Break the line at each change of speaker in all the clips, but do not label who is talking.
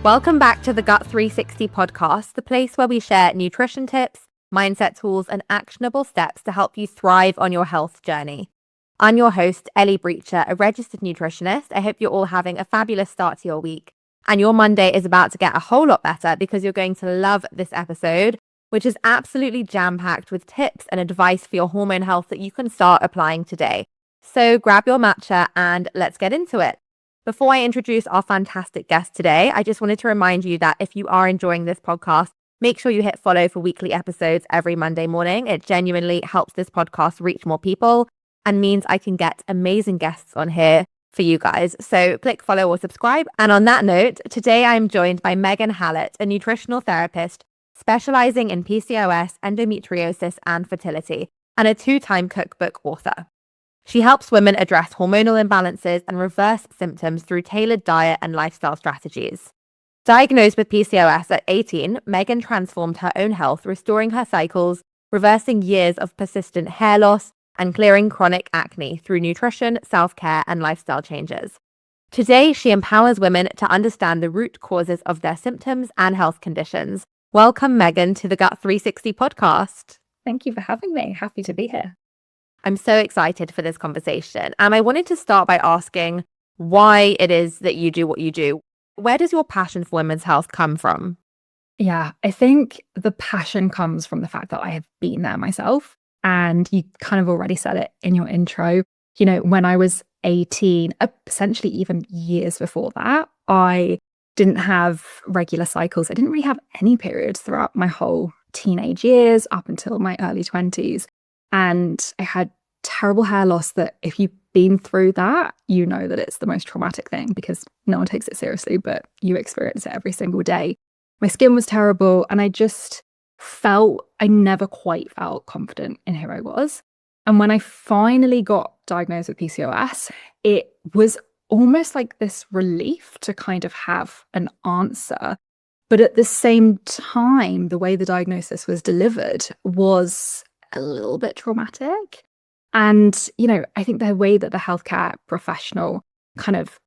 Welcome back to the Gut 360 podcast, the place where we share nutrition tips, mindset tools, and actionable steps to help you thrive on your health journey. I'm your host, Ellie Breacher, a registered nutritionist. I hope you're all having a fabulous start to your week. And your Monday is about to get a whole lot better because you're going to love this episode, which is absolutely jam-packed with tips and advice for your hormone health that you can start applying today. So grab your matcha and let's get into it. Before I introduce our fantastic guest today, I just wanted to remind you that if you are enjoying this podcast, make sure you hit follow for weekly episodes every Monday morning. It genuinely helps this podcast reach more people and means I can get amazing guests on here for you guys. So click follow or subscribe. And on that note, today I'm joined by Megan Hallett, a nutritional therapist specializing in PCOS, endometriosis, and fertility, and a 2-time cookbook author. She helps women address hormonal imbalances and reverse symptoms through tailored diet and lifestyle strategies. Diagnosed with PCOS at 18, Megan transformed her own health, restoring her cycles, reversing years of persistent hair loss, and clearing chronic acne through nutrition, self-care, and lifestyle changes. Today, she empowers women to understand the root causes of their symptoms and health conditions. Welcome, Megan, to the Gut 360 podcast.
Thank you for having me. Happy to be here.
I'm so excited for this conversation. And I wanted to start by asking why it is that you do what you do. Where does your passion for women's health come from?
Yeah, I think the passion comes from the fact that I have been there myself. And you kind of already said it in your intro. You know, when I was 18, essentially even years before that, I didn't have regular cycles. I didn't really have any periods throughout my whole teenage years up until my early 20s. And I had terrible hair loss that if you've been through that, you know that it's the most traumatic thing because no one takes it seriously, but you experience it every single day. My skin was terrible and I never quite felt confident in who I was. And when I finally got diagnosed with PCOS, it was almost like this relief to kind of have an answer. But at the same time, the way the diagnosis was delivered was a little bit traumatic. And, you know, I think the way that the healthcare professional kind of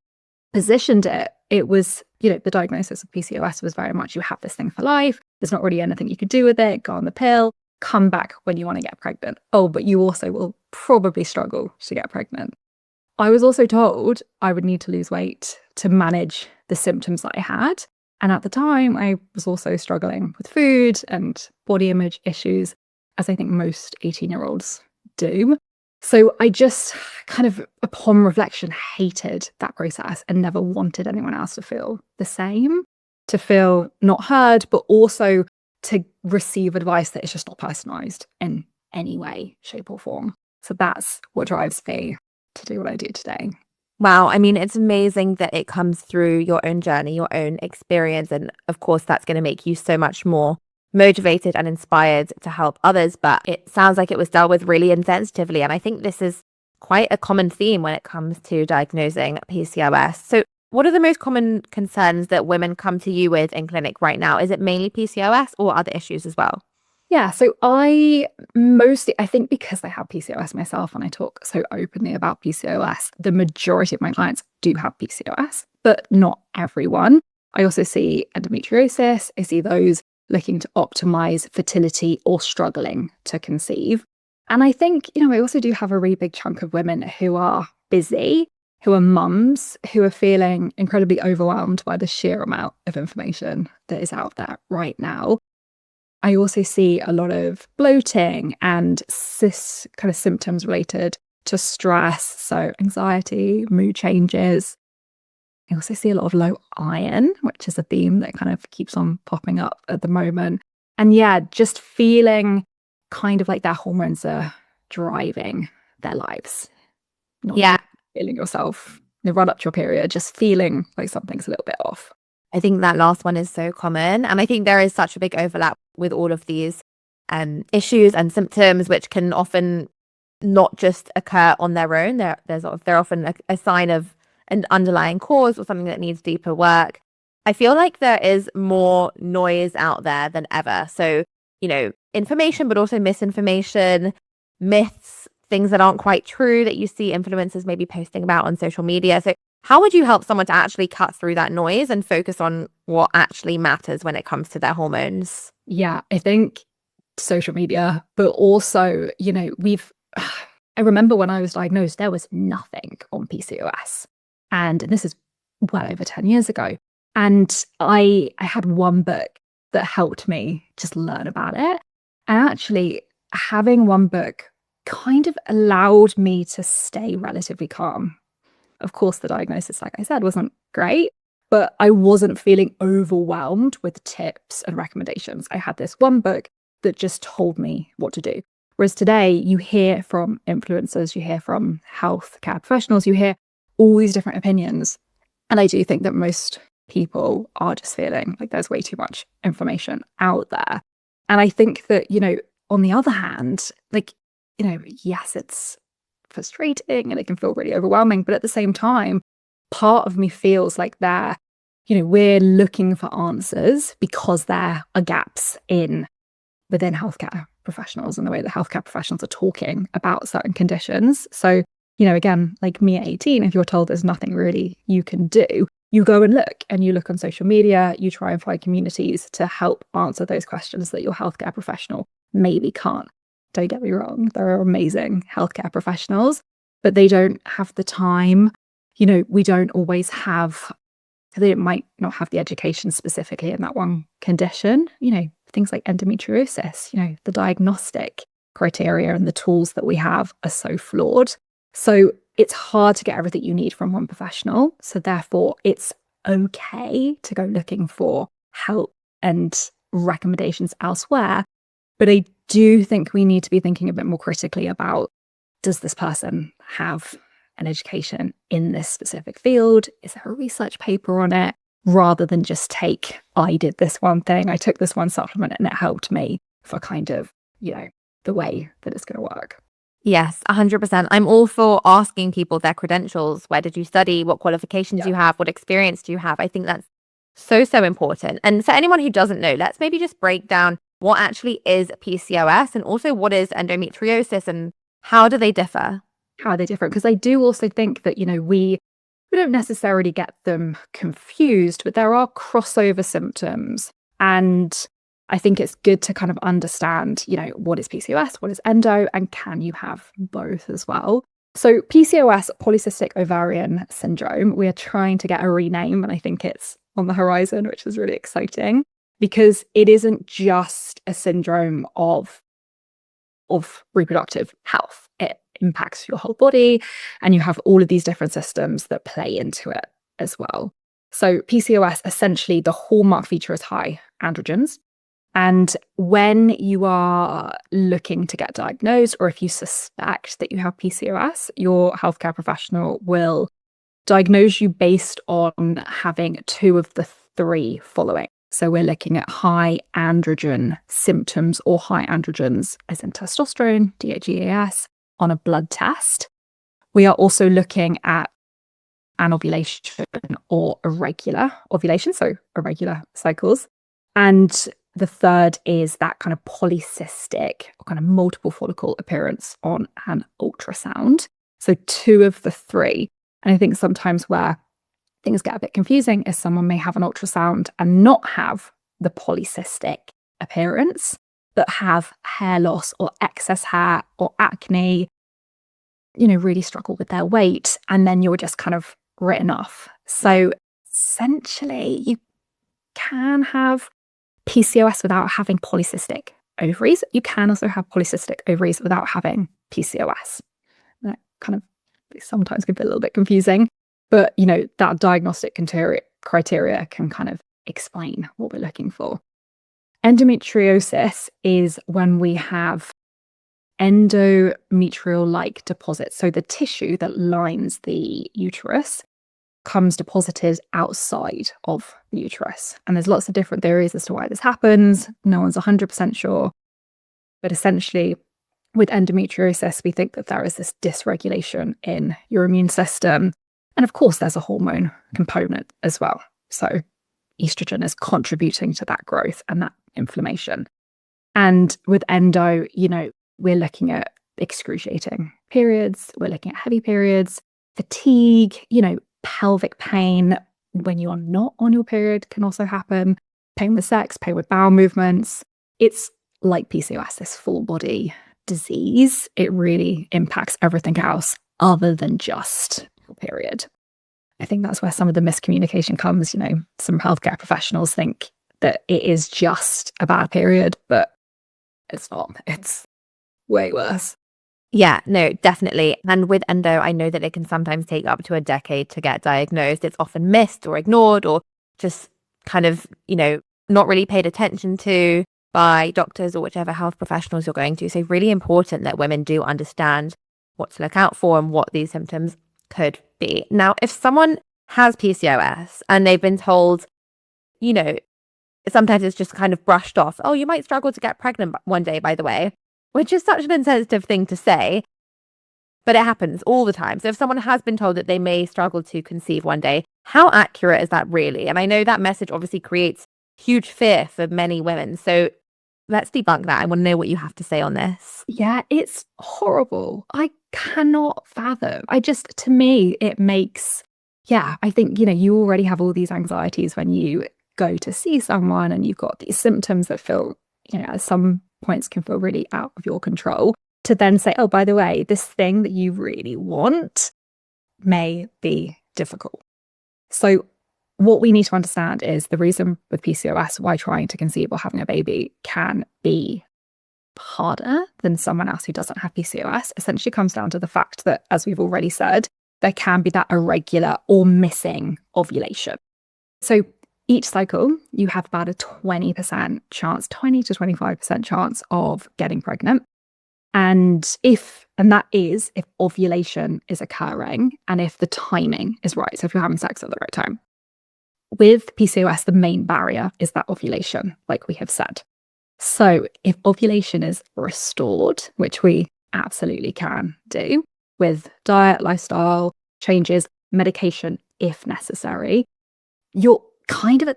positioned it, it was, you know, the diagnosis of PCOS was very much, you have this thing for life. There's not really anything you could do with it. Go on the pill, come back when you want to get pregnant. Oh, but you also will probably struggle to get pregnant. I was also told I would need to lose weight to manage the symptoms that I had. And at the time, I was also struggling with food and body image issues, as I think most 18-year-olds do. So I just kind of, upon reflection, hated that process and never wanted anyone else to feel the same, to feel not heard, but also to receive advice that is just not personalized in any way, shape or form. So that's what drives me to do what I do today.
Wow. I mean, it's amazing that it comes through your own journey, your own experience. And of course, that's going to make you so much more motivated and inspired to help others. But it sounds like it was dealt with really insensitively. And I think this is quite a common theme when it comes to diagnosing PCOS. So what are the most common concerns that women come to you with in clinic right now? Is it mainly PCOS or other issues as well?
Yeah, so I think because I have PCOS myself and I talk so openly about PCOS, the majority of my clients do have PCOS, but not everyone. I also see endometriosis. I see those looking to optimize fertility or struggling to conceive. And I think, you know, I also do have a really big chunk of women who are busy, who are mums, who are feeling incredibly overwhelmed by the sheer amount of information that is out there right now. I also see a lot of bloating and cis kind of symptoms related to stress, so anxiety, mood changes. I also see a lot of low iron, which is a theme that kind of keeps on popping up at the moment. And yeah, just feeling kind of like their hormones are driving their lives. Not feeling yourself, you run up to your period, just feeling like something's a little bit off.
I think that last one is so common. And I think there is such a big overlap with all of these issues and symptoms, which can often not just occur on their own. They're often a sign of an underlying cause or something that needs deeper work. I feel like there is more noise out there than ever. So, you know, information, but also misinformation, myths, things that aren't quite true that you see influencers maybe posting about on social media. So How would you help someone to actually cut through that noise and focus on what actually matters when it comes to their hormones?
Yeah, I think social media, but also, I remember when I was diagnosed, there was nothing on PCOS. And this is well over 10 years ago. And I had one book that helped me just learn about it. And actually, having one book kind of allowed me to stay relatively calm. Of course, the diagnosis, like I said, wasn't great, but I wasn't feeling overwhelmed with tips and recommendations. I had this one book that just told me what to do. Whereas today, you hear from influencers, you hear from healthcare professionals, you hear all these different opinions. And I do think that most people are just feeling like there's way too much information out there. And I think that, on the other hand, yes, it's frustrating and it can feel really overwhelming. But at the same time, part of me feels like we're looking for answers because there are gaps within healthcare professionals and the way that healthcare professionals are talking about certain conditions. So, again, like me at 18, if you're told there's nothing really you can do, you go and look on social media, you try and find communities to help answer those questions that your healthcare professional maybe can't. Don't get me wrong, there are amazing healthcare professionals, but they don't have the time. We don't always have, they might not have the education specifically in that one condition. Things like endometriosis, the diagnostic criteria and the tools that we have are so flawed. So it's hard to get everything you need from one professional. So therefore, it's okay to go looking for help and recommendations elsewhere. But I do think we need to be thinking a bit more critically about, does this person have an education in this specific field? Is there a research paper on it? Rather than just I did this one thing, I took this one supplement and it helped me for kind of, the way that it's going to work.
Yes, 100%. I'm all for asking people their credentials. Where did you study? What qualifications you have? What experience do you have? I think that's so, so important. And for anyone who doesn't know, let's maybe just break down what actually is PCOS and also what is endometriosis and how do they differ?
How are they different? Because I do also think that, we don't necessarily get them confused, but there are crossover symptoms. And I think it's good to kind of understand, what is PCOS, what is endo, and can you have both as well? So PCOS, polycystic ovarian syndrome, we are trying to get a rename, and I think it's on the horizon, which is really exciting because it isn't just a syndrome of reproductive health. It impacts your whole body, and you have all of these different systems that play into it as well. So PCOS, essentially the hallmark feature is high androgens. And when you are looking to get diagnosed, or if you suspect that you have PCOS, your healthcare professional will diagnose you based on having two of the three following. So we're looking at high androgen symptoms or high androgens as in testosterone, DHEAS, on a blood test. We are also looking at anovulation or irregular ovulation, so irregular cycles. And the third is that kind of polycystic or kind of multiple follicle appearance on an ultrasound. So two of the three. And I think sometimes where things get a bit confusing is someone may have an ultrasound and not have the polycystic appearance, but have hair loss or excess hair or acne, really struggle with their weight. And then you're just kind of written off. So essentially, you can have PCOS without having polycystic ovaries. You can also have polycystic ovaries without having PCOS. That kind of sometimes can be a little bit confusing, but that diagnostic criteria can kind of explain what we're looking for. Endometriosis is when we have endometrial-like deposits. So the tissue that lines the uterus comes deposited outside of the uterus. And there's lots of different theories as to why this happens. No one's 100% sure. But essentially, with endometriosis, we think that there is this dysregulation in your immune system. And of course, there's a hormone component as well. So estrogen is contributing to that growth and that inflammation. And with endo, we're looking at excruciating periods. We're looking at heavy periods, fatigue, pelvic pain when you are not on your period can also happen. Pain with sex, pain with bowel movements. It's like PCOS, this full body disease. It really impacts everything else other than just your period. I think that's where some of the miscommunication comes. Some healthcare professionals think that it is just a bad period, but it's not. It's way worse.
Yeah, no, definitely. And with endo, I know that it can sometimes take up to a decade to get diagnosed. It's often missed or ignored or just kind of, not really paid attention to by doctors or whichever health professionals you're going to. So really important that women do understand what to look out for and what these symptoms could be. Now, if someone has PCOS and they've been told, sometimes it's just kind of brushed off, oh, you might struggle to get pregnant one day, by the way, which is such an insensitive thing to say, but it happens all the time. So if someone has been told that they may struggle to conceive one day, how accurate is that really? And I know that message obviously creates huge fear for many women. So let's debunk that. I want to know what you have to say on this.
Yeah, it's horrible. I cannot fathom. To me, it makes, I think, you already have all these anxieties when you go to see someone and you've got these symptoms that feel, at some points can feel really out of your control. To then say, oh, by the way, this thing that you really want may be difficult. So what we need to understand is the reason with PCOS why trying to conceive or having a baby can be harder than someone else who doesn't have PCOS essentially comes down to the fact that, as we've already said, there can be that irregular or missing ovulation. So each cycle, you have about a 20% chance, 20 to 25% chance of getting pregnant. And that is if ovulation is occurring and if the timing is right. So if you're having sex at the right time. With PCOS, the main barrier is that ovulation, like we have said. So if ovulation is restored, which we absolutely can do with diet, lifestyle changes, medication, if necessary, you're kind of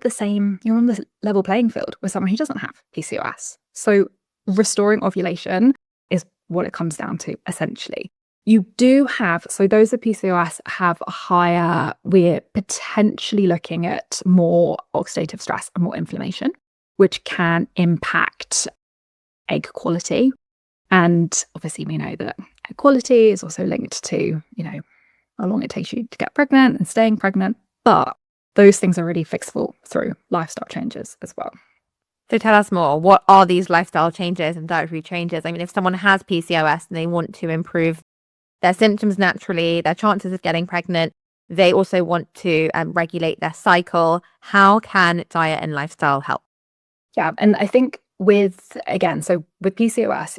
you're on the level playing field with someone who doesn't have PCOS. So restoring ovulation is what it comes down to, essentially. You do have, so those with PCOS have a higher, we're potentially looking at more oxidative stress and more inflammation, which can impact egg quality. And obviously we know that egg quality is also linked to, how long it takes you to get pregnant and staying pregnant. But those things are really fixable through lifestyle changes as well.
So tell us more. What are these lifestyle changes and dietary changes? I mean, if someone has PCOS and they want to improve their symptoms naturally, their chances of getting pregnant, they also want to regulate their cycle, how can diet and lifestyle help?
Yeah, and I think with PCOS,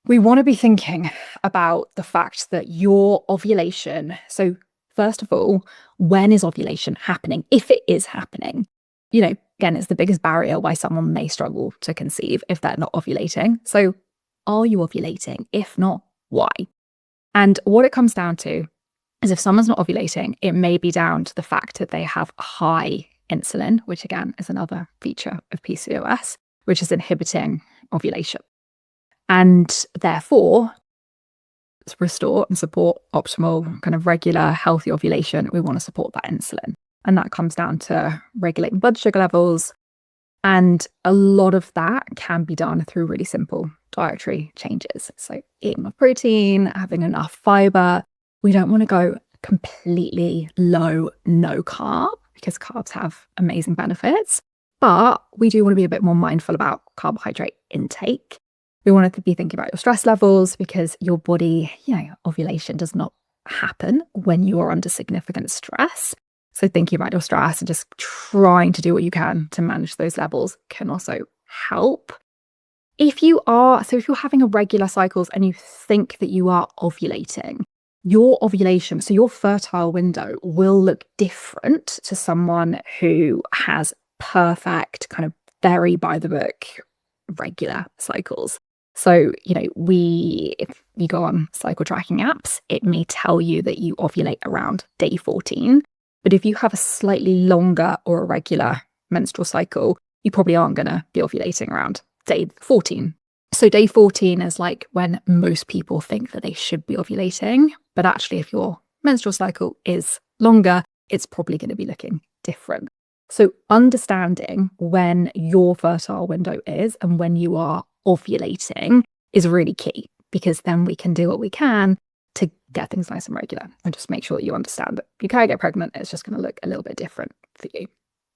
we want to be thinking about the fact that your ovulation, so first of all, when is ovulation happening? If it is happening, again, it's the biggest barrier why someone may struggle to conceive if they're not ovulating. So are you ovulating? If not, why? And what it comes down to is if someone's not ovulating, it may be down to the fact that they have high insulin, which again is another feature of PCOS, which is inhibiting ovulation. And therefore, to restore and support optimal, kind of regular, healthy ovulation, we want to support that insulin. And that comes down to regulating blood sugar levels. And a lot of that can be done through really simple dietary changes. So eating more protein, having enough fiber. We don't want to go completely low, no carb, because carbs have amazing benefits. But we do want to be a bit more mindful about carbohydrate intake. We want to be thinking about your stress levels because your body, ovulation does not happen when you are under significant stress. So thinking about your stress and just trying to do what you can to manage those levels can also help. If you're having irregular cycles and you think that you are ovulating, your ovulation, so your fertile window will look different to someone who has perfect, kind of very by the book, regular cycles. So, if you go on cycle tracking apps, it may tell you that you ovulate around day 14. But if you have a slightly longer or irregular menstrual cycle, you probably aren't going to be ovulating around day 14. So day 14 is like when most people think that they should be ovulating. But actually, if you're menstrual cycle is longer, it's probably going to be looking different. So understanding when your fertile window is and when you are ovulating is really key, because then we can do what we can to get things nice and regular and just make sure that you understand that you can't get pregnant. It's just going to look a little bit different for you.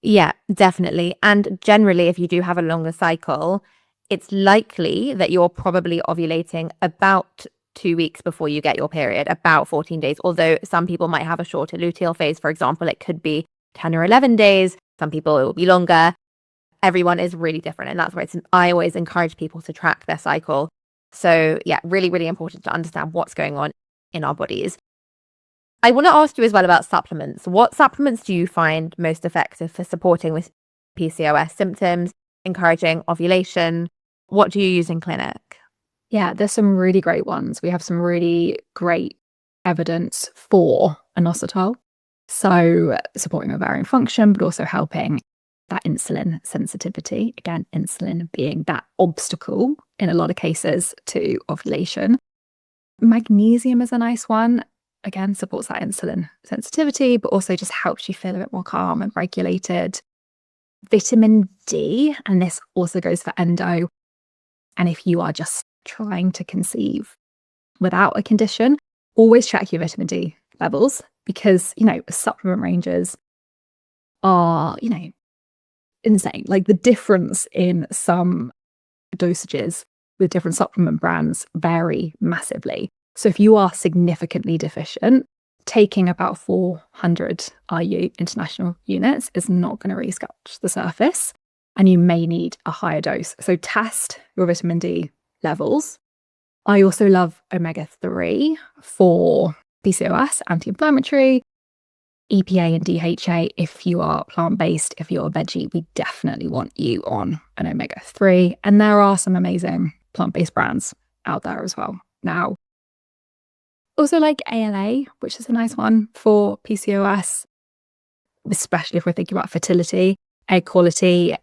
Yeah, definitely. And generally, if you do have a longer cycle, it's likely that you're probably ovulating about 2 weeks before you get your period, about 14 days. Although some people might have a shorter luteal phase, for example, it could be 10 or 11 days. Some people it will be longer. Everyone is really different. And that's why I always encourage people to track their cycle. So yeah, really, really important to understand what's going on in our bodies. I want to ask you as well about supplements. What supplements do you find most effective for supporting with PCOS symptoms, encouraging ovulation? What do you use in clinic?
Yeah, there's some really great ones. We have some really great evidence for inositol. So supporting ovarian function, but also helping that insulin sensitivity. Again, insulin being that obstacle in a lot of cases to ovulation. Magnesium is a nice one. Again, supports that insulin sensitivity, but also just helps you feel a bit more calm and regulated. Vitamin D, and this also goes for endo. And if you are just trying to conceive without a condition, always check your vitamin D levels, because, supplement ranges are, insane. Like the difference in some dosages with different supplement brands vary massively. So if you are significantly deficient, taking about 400 IU international units is not going to really scratch the surface, and you may need a higher dose. So test your vitamin D levels. I also love omega-3 for PCOS, anti-inflammatory, EPA and DHA. If you are plant-based, if you're a veggie, we definitely want you on an omega-3. And there are some amazing plant-based brands out there as well now. Also like ALA, which is a nice one for PCOS, especially if we're thinking about fertility, egg quality,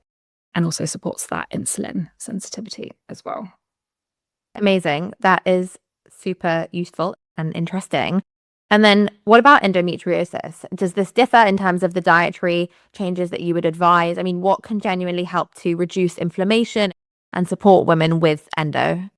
and also supports that insulin sensitivity as well.
Amazing. That is super useful and interesting. And then what about endometriosis? Does this differ in terms of the dietary changes that you would advise? I mean, what can genuinely help to reduce inflammation and support women with endo?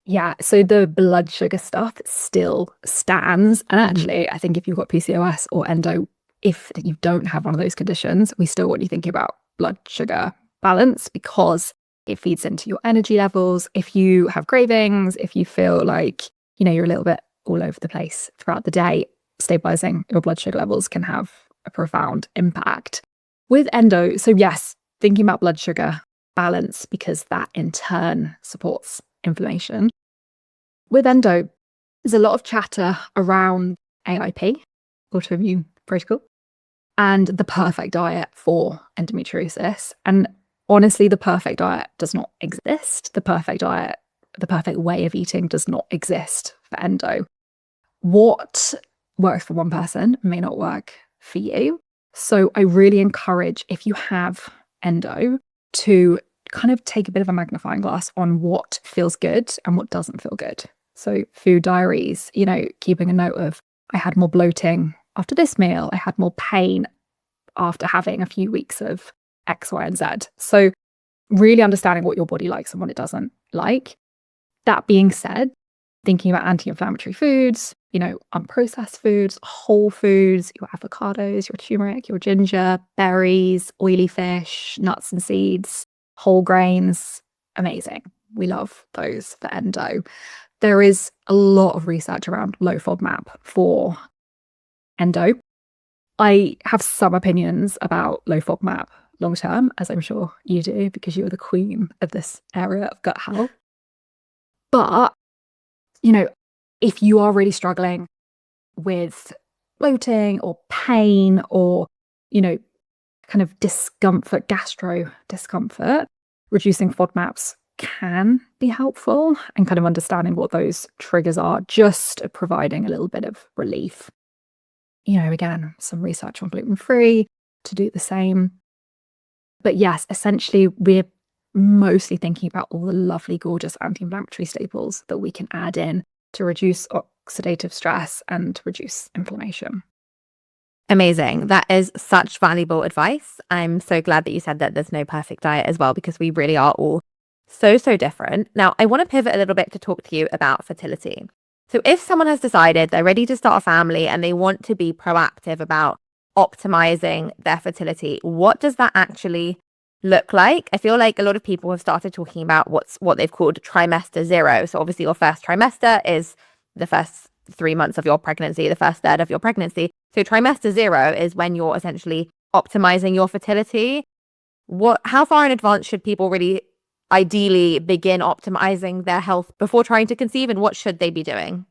Yeah, so the blood sugar stuff still stands. And actually, I think if you've got PCOS or endo, if you don't have one of those conditions, we still want you thinking about blood sugar balance, because it feeds into your energy levels. If you have cravings, if you feel like, you're a little bit all over the place throughout the day, stabilizing your blood sugar levels can have a profound impact. With endo, so yes, thinking about blood sugar balance, because that in turn supports inflammation. With endo, there's a lot of chatter around AIP, autoimmune protocol, and the perfect diet for endometriosis. And honestly, the perfect diet does not exist. The perfect diet, the perfect way of eating does not exist for endo. What works for one person may not work for you. So I really encourage, if you have endo, to kind of take a bit of a magnifying glass on what feels good and what doesn't feel good. So food diaries, keeping a note of, I had more bloating after this meal, I had more pain after having a few weeks of X, Y, and Z. So really understanding what your body likes and what it doesn't like. That being said, thinking about anti-inflammatory foods, unprocessed foods, whole foods, your avocados, your turmeric, your ginger, berries, oily fish, nuts and seeds, whole grains, amazing. We love those for endo. There is a lot of research around low FODMAP for endo. I have some opinions about low FODMAP long term, as I'm sure you do, because you're the queen of this area of gut health. But, if you are really struggling with bloating or pain or, kind of discomfort, gastro discomfort, reducing FODMAPs can be helpful, and kind of understanding what those triggers are, just providing a little bit of relief. Again, some research on gluten-free to do the same. But yes, essentially, we're mostly thinking about all the lovely, gorgeous anti-inflammatory staples that we can add in to reduce oxidative stress and reduce inflammation.
Amazing. That is such valuable advice. I'm so glad that you said that there's no perfect diet as well, because we really are all so different. Now, I want to pivot a little bit to talk to you about fertility. So if someone has decided they're ready to start a family and they want to be proactive about optimizing their fertility, what does that actually look like? I feel like a lot of people have started talking about what they've called trimester zero. So obviously your first trimester is the first 3 months of your pregnancy, the first third of your pregnancy. So trimester zero is when you're essentially optimizing your fertility. How far in advance should people really ideally begin optimizing their health before trying to conceive, and what should they be doing?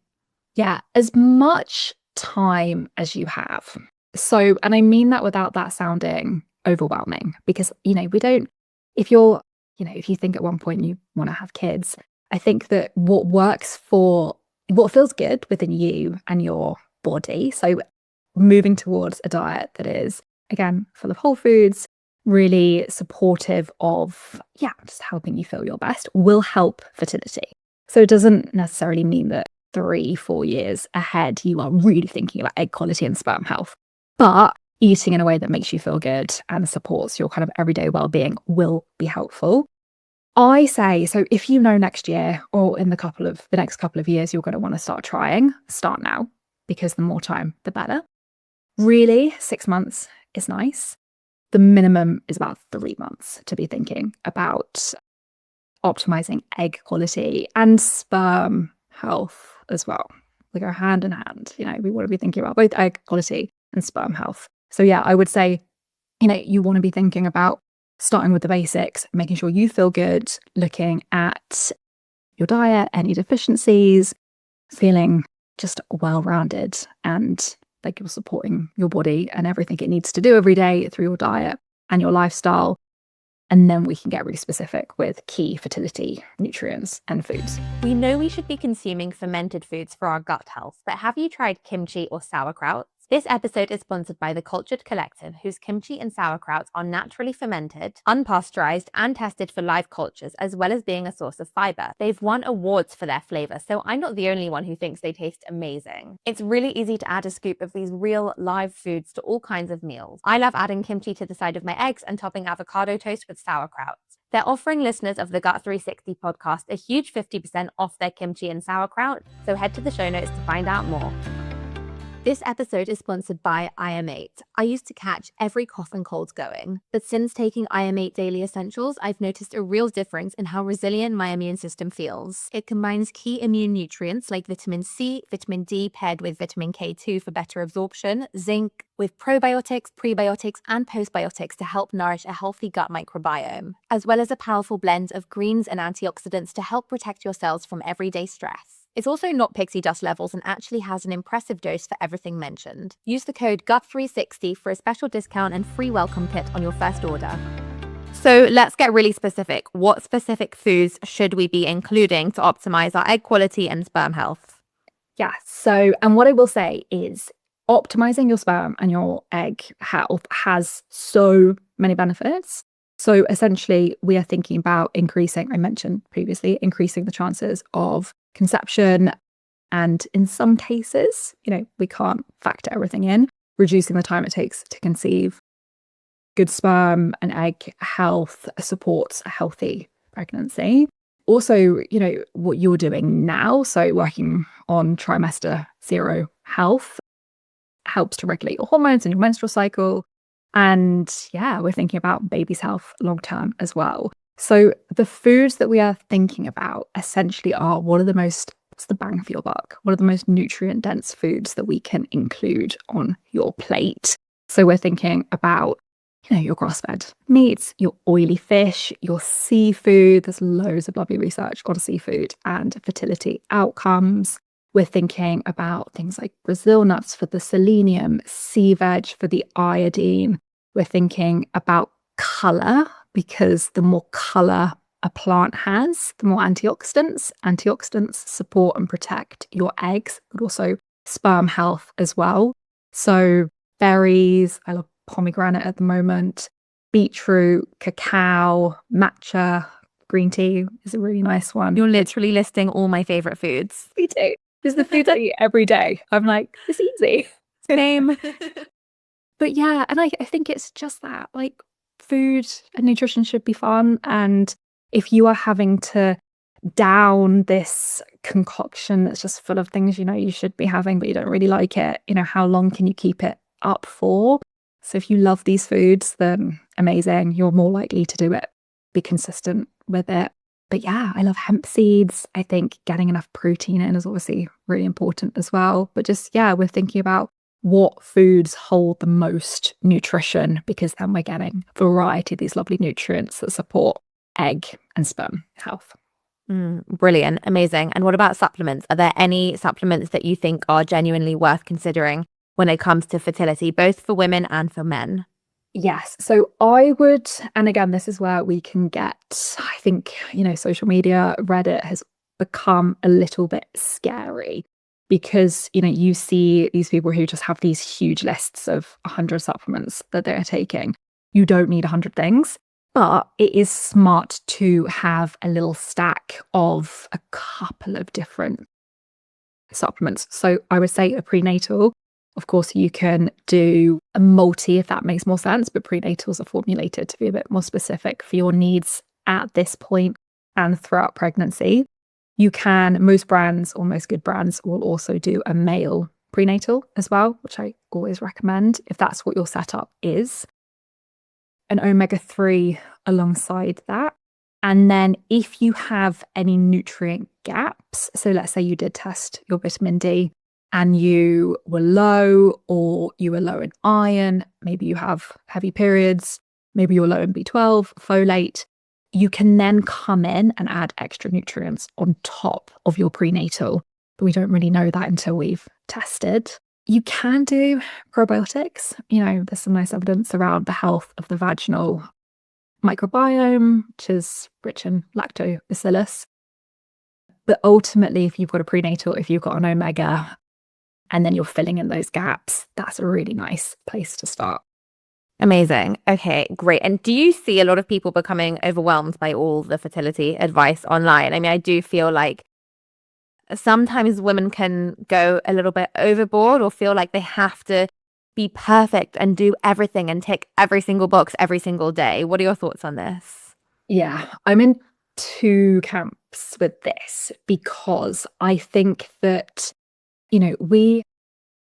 Yeah, as much time as you have. So, and I mean that without that sounding overwhelming, because, if you think at one point you want to have kids, I think that what feels good within you and your body. So moving towards a diet that is, again, full of whole foods, really supportive of, just helping you feel your best, will help fertility. So it doesn't necessarily mean that 3-4 years ahead, you are really thinking about egg quality and sperm health. But eating in a way that makes you feel good and supports your kind of everyday well-being will be helpful. I say, so if you know next year or in the next couple of years, you're going to want to start now, because the more time, the better. Really, 6 months is nice. The minimum is about 3 months to be thinking about optimizing egg quality and sperm health as well. They go hand in hand. We want to be thinking about both egg quality and sperm health. So I would say, you want to be thinking about starting with the basics, making sure you feel good, looking at your diet, any deficiencies, feeling just well-rounded and like you're supporting your body and everything it needs to do every day through your diet and your lifestyle. And then we can get really specific with key fertility nutrients and foods.
We know we should be consuming fermented foods for our gut health, but have you tried kimchi or sauerkraut? This episode is sponsored by The Cultured Collective, whose kimchi and sauerkraut are naturally fermented, unpasteurized, and tested for live cultures, as well as being a source of fiber. They've won awards for their flavor, so I'm not the only one who thinks they taste amazing. It's really easy to add a scoop of these real live foods to all kinds of meals. I love adding kimchi to the side of my eggs and topping avocado toast with sauerkraut. They're offering listeners of the Gut 360 podcast a huge 50% off their kimchi and sauerkraut, so head to the show notes to find out more. This episode is sponsored by IM8. I used to catch every cough and cold going, but since taking IM8 Daily Essentials, I've noticed a real difference in how resilient my immune system feels. It combines key immune nutrients like vitamin C, vitamin D paired with vitamin K2 for better absorption, zinc, with probiotics, prebiotics, and postbiotics to help nourish a healthy gut microbiome, as well as a powerful blend of greens and antioxidants to help protect your cells from everyday stress. It's also not pixie dust levels and actually has an impressive dose for everything mentioned. Use the code GUT360 for a special discount and free welcome kit on your first order. So let's get really specific. What specific foods should we be including to optimize our egg quality and sperm health?
Yeah, so, and what I will say is optimizing your sperm and your egg health has so many benefits. So essentially, we are thinking about I mentioned previously, increasing the chances of conception. And in some cases, we can't factor everything in, reducing the time it takes to conceive. Good sperm and egg health supports a healthy pregnancy. Also, what you're doing now, so working on trimester zero health, helps to regulate your hormones and your menstrual cycle. And we're thinking about baby's health long term as well. So the foods that we are thinking about essentially are what's the bang for your buck? What are the most nutrient dense foods that we can include on your plate? So we're thinking about, your grass-fed meats, your oily fish, your seafood. There's loads of lovely research on seafood and fertility outcomes. We're thinking about things like Brazil nuts for the selenium, sea veg for the iodine. We're thinking about colour, because the more colour a plant has, the more antioxidants. Antioxidants support and protect your eggs, but also sperm health as well. So berries, I love pomegranate at the moment, beetroot, cacao, matcha, green tea is a really nice one.
You're literally listing all my favourite foods.
Me too. It's the food I eat every day. I'm like, it's easy.
Same.
But yeah, and I think it's just that, like, food and nutrition should be fun. And if you are having to down this concoction that's just full of things you know you should be having, but you don't really like it, how long can you keep it up for? So if you love these foods, then amazing. You're more likely to do it, be consistent with it. But yeah, I love hemp seeds. I think getting enough protein in is obviously really important as well. But just, yeah, we're thinking about what foods hold the most nutrition, because then we're getting variety of these lovely nutrients that support egg and sperm health.
Brilliant. Amazing. And what about supplements? Are there any supplements that you think are genuinely worth considering when it comes to fertility, both for women and for men?
Yes. So I would, and again, this is where we can get, I think, social media, Reddit has become a little bit scary because, you see these people who just have these huge lists of 100 supplements that they're taking. You don't need 100 things, but it is smart to have a little stack of a couple of different supplements. So I would say a prenatal. Of course, you can do a multi if that makes more sense, but prenatals are formulated to be a bit more specific for your needs at this point and throughout pregnancy. You can, most brands or most good brands will also do a male prenatal as well, which I always recommend if that's what your setup is. An omega-3 alongside that. And then if you have any nutrient gaps, so let's say you did test your vitamin D and you were low, or you were low in iron, maybe you have heavy periods, maybe you're low in B12, folate, you can then come in and add extra nutrients on top of your prenatal. But we don't really know that until we've tested. You can do probiotics. There's some nice evidence around the health of the vaginal microbiome, which is rich in lactobacillus. But ultimately, if you've got a prenatal, if you've got an omega, and then you're filling in those gaps, that's a really nice place to start.
Amazing. Okay, great. And do you see a lot of people becoming overwhelmed by all the fertility advice online? I mean, I do feel like sometimes women can go a little bit overboard or feel like they have to be perfect and do everything and tick every single box every single day. What are your thoughts on this?
Yeah, I'm in two camps with this because I think that, we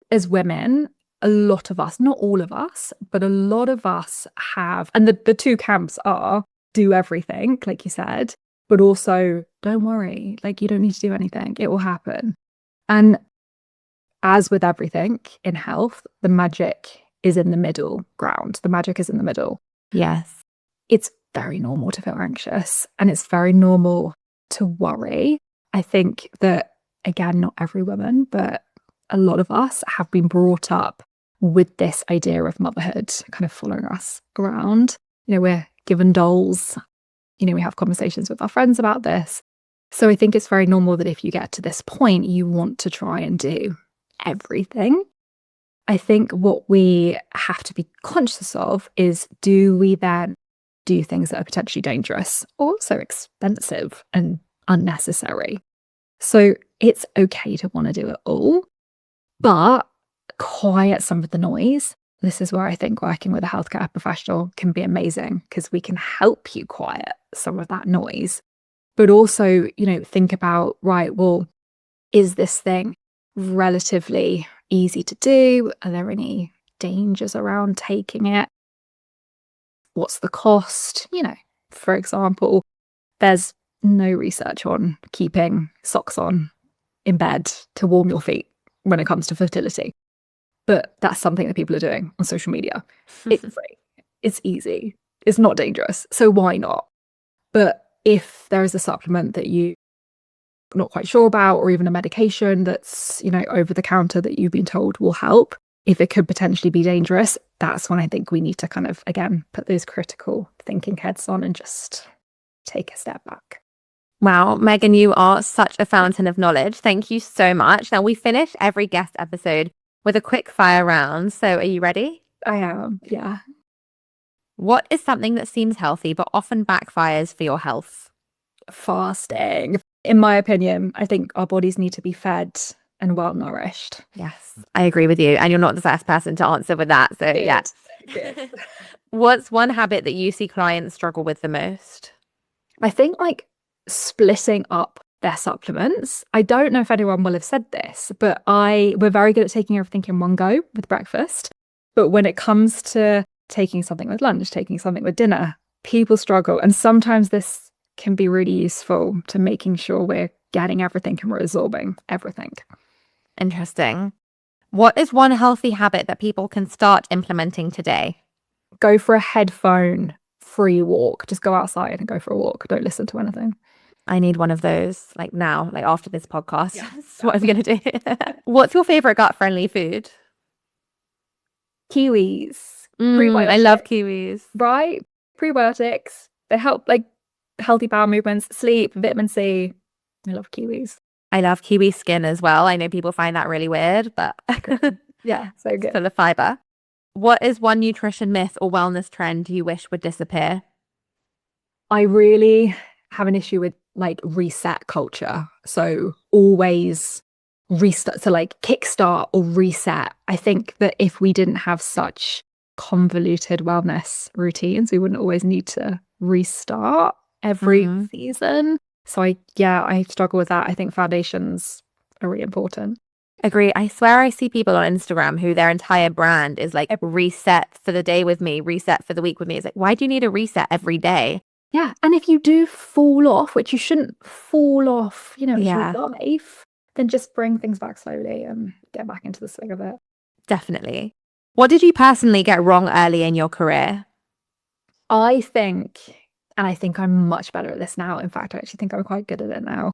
as women, a lot of us, not all of us, but a lot of us have, and the two camps are do everything, like you said, but also don't worry, like you don't need to do anything. It will happen. And as with everything in health, the magic is in the middle ground. The magic is in the middle.
Yes.
It's very normal to feel anxious and it's very normal to worry. I think that, again, not every woman, but a lot of us have been brought up with this idea of motherhood kind of following us around. We're given dolls. We have conversations with our friends about this. So I think it's very normal that if you get to this point, you want to try and do everything. I think what we have to be conscious of is, do we then do things that are potentially dangerous or also expensive and unnecessary? So it's okay to want to do it all, but quiet some of the noise. This is where I think working with a healthcare professional can be amazing, because we can help you quiet some of that noise. But also, think about, right, well, is this thing relatively easy to do? Are there any dangers around taking it? What's the cost? For example, there's no research on keeping socks on in bed to warm your feet when it comes to fertility. But that's something that people are doing on social media. It's free. It's easy. It's not dangerous. So why not? But if there is a supplement that you're not quite sure about, or even a medication that's, over the counter that you've been told will help, if it could potentially be dangerous, that's when I think we need to kind of, again, put those critical thinking heads on and just take a step back.
Wow, Megan, you are such a fountain of knowledge. Thank you so much. Now, we finish every guest episode with a quick fire round. So are you ready?
I am, yeah.
What is something that seems healthy but often backfires for your health?
Fasting. In my opinion, I think our bodies need to be fed and well nourished.
Yes, I agree with you. And you're not the first person to answer with that. So
Good.
yeah.
Good.
What's one habit that you see clients struggle with the most?
I think like splitting up their supplements. I don't know if anyone will have said this, but we're very good at taking everything in one go with breakfast. But when it comes to taking something with lunch, taking something with dinner, people struggle. And sometimes this can be really useful to making sure we're getting everything and we're absorbing everything.
Interesting. What is one healthy habit that people can start implementing today?
Go for a headphone-free walk. Just go outside and go for a walk. Don't listen to anything.
I need one of those, like now, like after this podcast.
Yeah.
So what are we going to do? What's your favorite gut-friendly food?
Kiwis.
I love kiwis.
Right? Prebiotics. They help like healthy bowel movements, sleep, vitamin C. I love kiwis.
I love kiwi skin as well. I know people find that really weird, but
yeah, so good.
Full of fiber. What is one nutrition myth or wellness trend you wish would disappear?
I really have an issue with like reset culture. So always restart, so like kickstart or reset. I think that if we didn't have such convoluted wellness routines, we wouldn't always need to restart every season. So I struggle with that. I think foundations are really important.
Agree. I swear I see people on Instagram who their entire brand is like reset for the day with me, reset for the week with me. It's like, why do you need a reset every day?
Yeah. And if you do fall off, which you shouldn't fall off, it's your life, then just bring things back slowly and get back into the swing of it.
Definitely. What did you personally get wrong early in your career?
I think I'm much better at this now. In fact, I actually think I'm quite good at it now.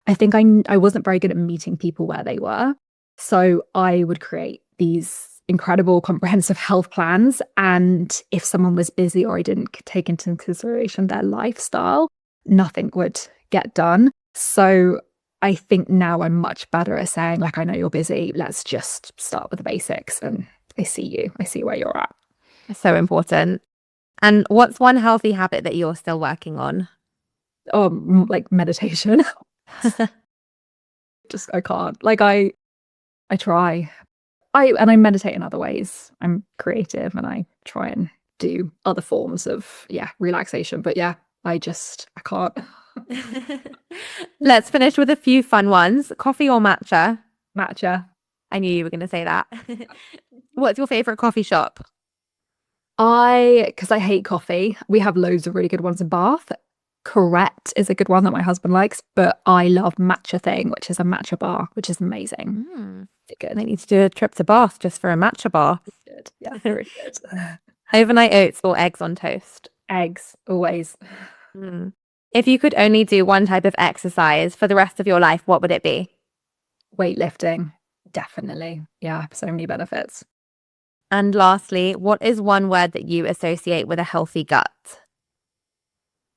I think I wasn't very good at meeting people where they were. So I would create these incredible comprehensive health plans. And if someone was busy or I didn't take into consideration their lifestyle, nothing would get done. So I think now I'm much better at saying, like, I know you're busy. Let's just start with the basics. And I see you. I see where you're at.
So important. And what's one healthy habit that you're still working on?
Like meditation. I can't. Like I try. I meditate in other ways. I'm creative and I try and do other forms of relaxation. But I can't.
Let's finish with a few fun ones. Coffee or matcha?
Matcha.
I knew you were going to say that. What's your favorite coffee shop?
Because I hate coffee. We have loads of really good ones in Bath. Correct is a good one that my husband likes, but I love Matcha Thing, which is a matcha bar, which is amazing.
Good. I need to do a trip to Bath just for a matcha bar.
Good. Yeah, very good.
Overnight oats or eggs on toast?
Eggs, always.
If you could only do one type of exercise for the rest of your life, what would it be?
Weightlifting, definitely. Yeah, so many benefits.
And lastly, what is one word that you associate with a healthy gut?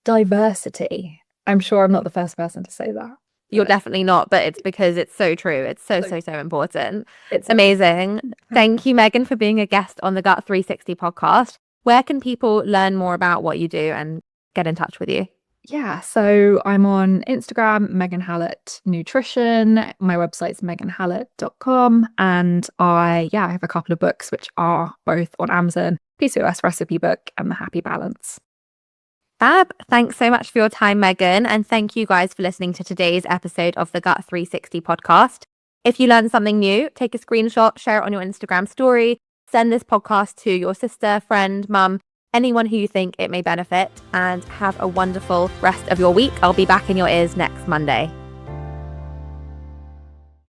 Diversity. I'm sure I'm not the first person to say that.
You're definitely not, but it's because it's so true. It's so important. It's amazing. Thank you, Megan, for being a guest on the Gut 360 podcast. Where can people learn more about what you do and get in touch with you?
Yeah, so I'm on Instagram, Megan Hallett Nutrition. My website's meganhallett.com. And I have a couple of books which are both on Amazon, PCOS recipe book and The Happy Balance.
Fab. Thanks so much for your time, Megan. And thank you guys for listening to today's episode of the Gut 360 podcast. If you learned something new, take a screenshot, share it on your Instagram story, send this podcast to your sister, friend, mum, anyone who you think it may benefit, and have a wonderful rest of your week. I'll be back in your ears next Monday.